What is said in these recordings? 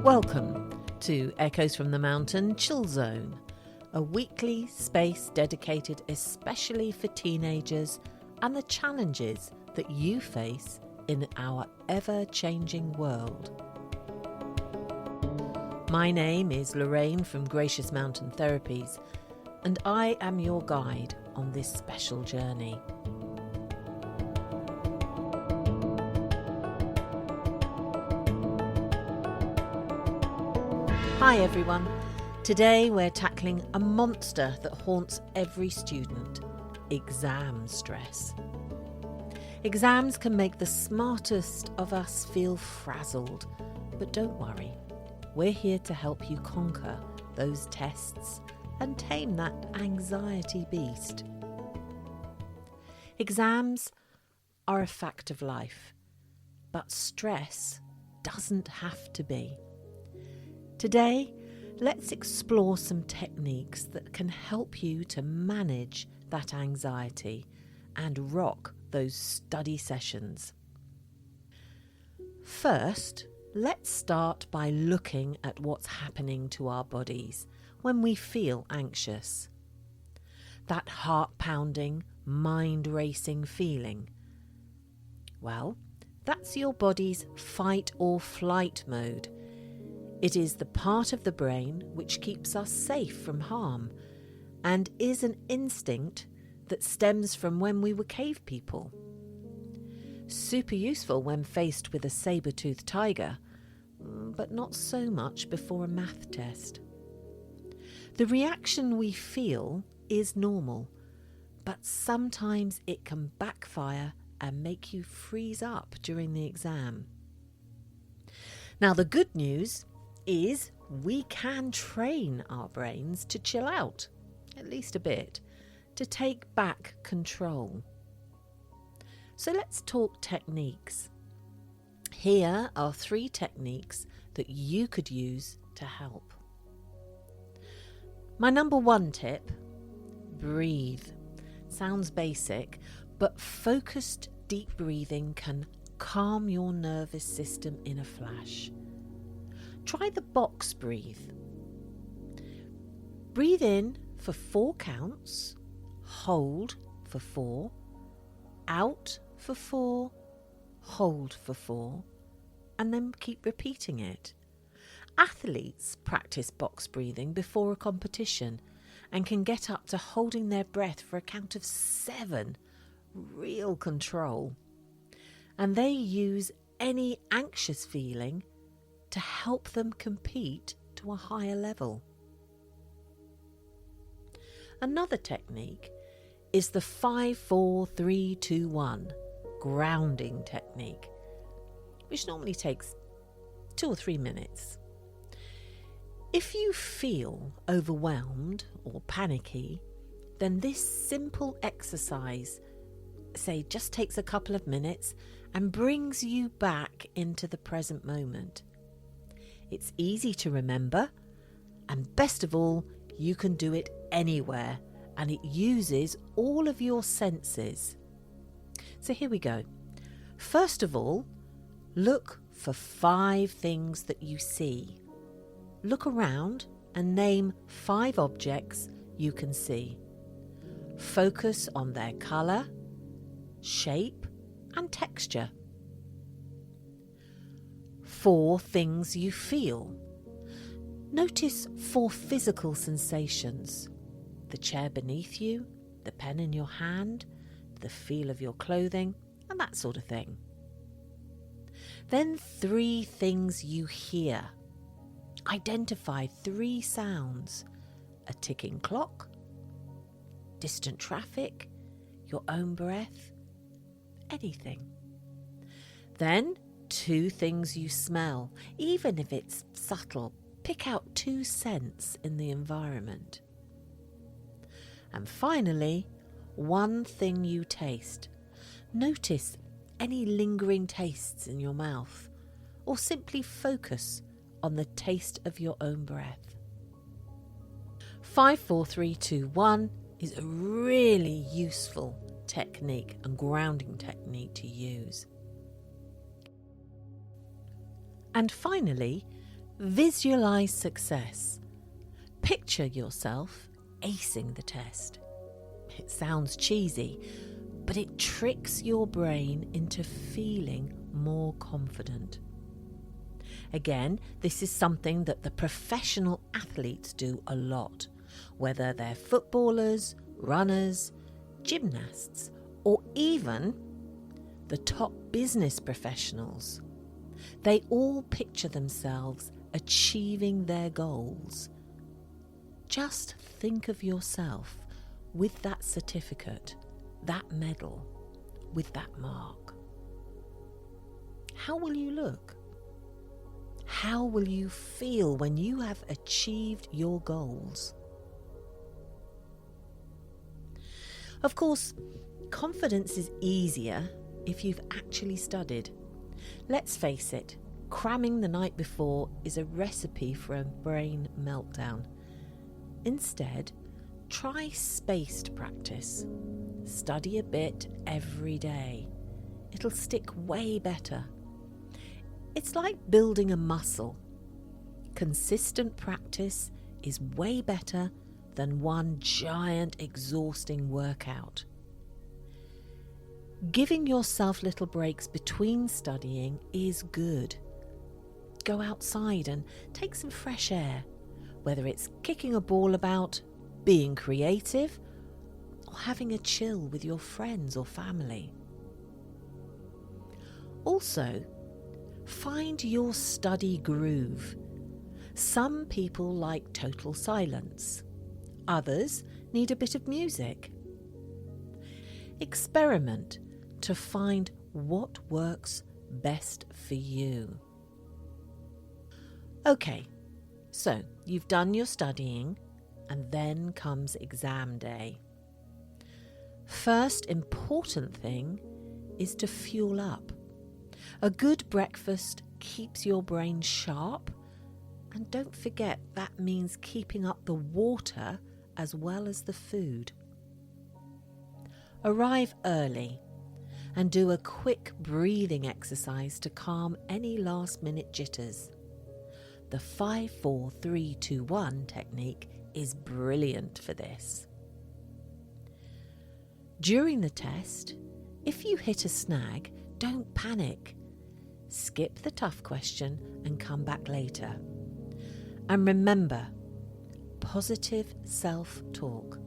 Welcome to Echoes from the Mountain Chill Zone, a weekly space dedicated especially for teenagers and the challenges that you face in our ever-changing world. My name is Lorraine from Gracious Mountain Therapies, and I am your guide on this special journey. Hi everyone, today we're tackling a monster that haunts every student, exam stress. Exams can make the smartest of us feel frazzled, but don't worry, we're here to help you conquer those tests and tame that anxiety beast. Exams are a fact of life, but stress doesn't have to be. Today, let's explore some techniques that can help you to manage that anxiety and rock those study sessions. First, let's start by looking at what's happening to our bodies when we feel anxious. That heart-pounding, mind-racing feeling. Well, that's your body's fight or flight mode. It is the part of the brain which keeps us safe from harm and is an instinct that stems from when we were cave people. Super useful when faced with a saber-toothed tiger, but not so much before a math test. The reaction we feel is normal, but sometimes it can backfire and make you freeze up during the exam. Now, the good news is we can train our brains to chill out, at least a bit, to take back control. So let's talk techniques. Here are 3 techniques that you could use to help. My number 1 tip, breathe. Sounds basic, but focused deep breathing can calm your nervous system in a flash. Try the box breathe. Breathe in for 4 counts, hold for 4, out for 4, hold for 4, and then keep repeating it. Athletes practice box breathing before a competition and can get up to holding their breath for a count of 7, real control. And they use any anxious feeling to help them compete to a higher level. Another technique is the 5-4-3-2-1 grounding technique, which normally takes 2 or 3 minutes. If you feel overwhelmed or panicky, then this simple exercise, say, just takes a couple of minutes and brings you back into the present moment. It's easy to remember, and best of all, you can do it anywhere, and it uses all of your senses. So here we go. First of all, look for 5 things that you see. Look around and name 5 objects you can see. Focus on their colour, shape, and texture. 4 things you feel. Notice 4 physical sensations. The chair beneath you, the pen in your hand, the feel of your clothing, and that sort of thing. Then 3 things you hear. Identify 3 sounds. A ticking clock, distant traffic, your own breath, anything. Then 2 things you smell, even if it's subtle. Pick out 2 scents in the environment. And finally, 1 thing you taste. Notice any lingering tastes in your mouth, or simply focus on the taste of your own breath. 5-4-3-2-1 is a really useful technique and grounding technique to use. And finally, Visualize success. Picture yourself acing the test. It sounds cheesy, but it tricks your brain into feeling more confident. Again, this is something that the professional athletes do a lot, whether they're footballers, runners, gymnasts, or even the top business professionals. They all picture themselves achieving their goals. Just think of yourself with that certificate, that medal, with that mark. How will you look? How will you feel when you have achieved your goals? Of course, confidence is easier if you've actually studied. Let's face it, cramming the night before is a recipe for a brain meltdown. Instead, try spaced practice. Study a bit every day. It'll stick way better. It's like building a muscle. Consistent practice is way better than one giant exhausting workout. Giving yourself little breaks between studying is good. Go outside and take some fresh air, whether it's kicking a ball about, being creative, or having a chill with your friends or family. Also, find your study groove. Some people like total silence. Others need a bit of music. Experiment to find what works best for you. Okay, so you've done your studying and then comes exam day. First important thing is to fuel up. A good breakfast keeps your brain sharp, and don't forget that means keeping up the water as well as the food. Arrive early and do a quick breathing exercise to calm any last-minute jitters. The 5-4-3-2-1 technique is brilliant for this. During the test, if you hit a snag, don't panic. Skip the tough question and come back later. And remember, positive self-talk.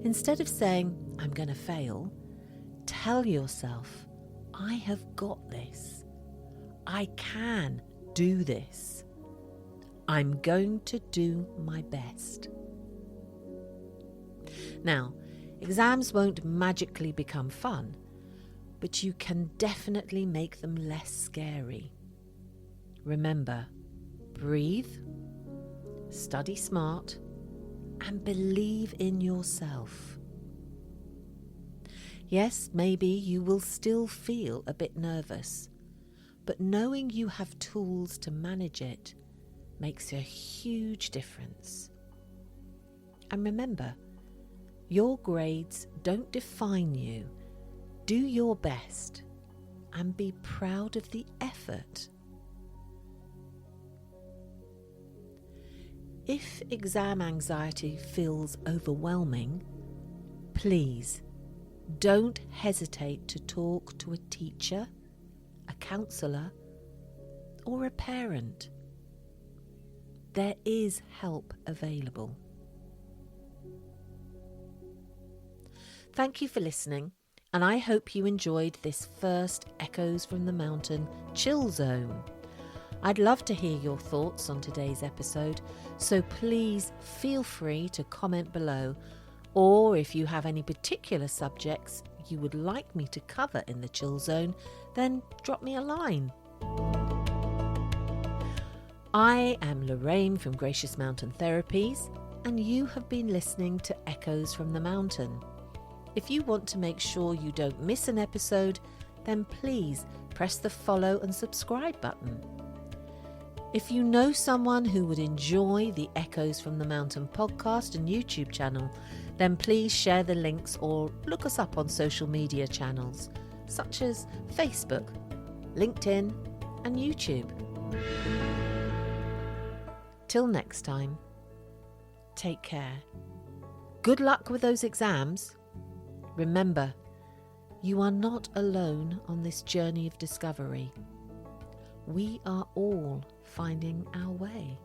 Instead of saying, I'm going to fail, tell yourself, I have got this. I can do this. I'm going to do my best. Now, exams won't magically become fun, but you can definitely make them less scary. Remember, breathe, study smart, and believe in yourself. Yes, maybe you will still feel a bit nervous, but knowing you have tools to manage it makes a huge difference. And remember, your grades don't define you. Do your best and be proud of the effort. If exam anxiety feels overwhelming, please don't hesitate to talk to a teacher, a counsellor, or a parent. There is help available. Thank you for listening, and I hope you enjoyed this first Echoes from the Mountain Chill Zone. I'd love to hear your thoughts on today's episode, so please feel free to comment below, or if you have any particular subjects you would like me to cover in the Chill Zone, then drop me a line. I am Lorraine from Gracious Mountain Therapies, and you have been listening to Echoes from the Mountain. If you want to make sure you don't miss an episode, then please press the follow and subscribe button. If you know someone who would enjoy the Echoes from the Mountain podcast and YouTube channel, then please share the links or look us up on social media channels such as Facebook, LinkedIn, and YouTube. Till next time, take care. Good luck with those exams. Remember, you are not alone on this journey of discovery. We are all finding our way.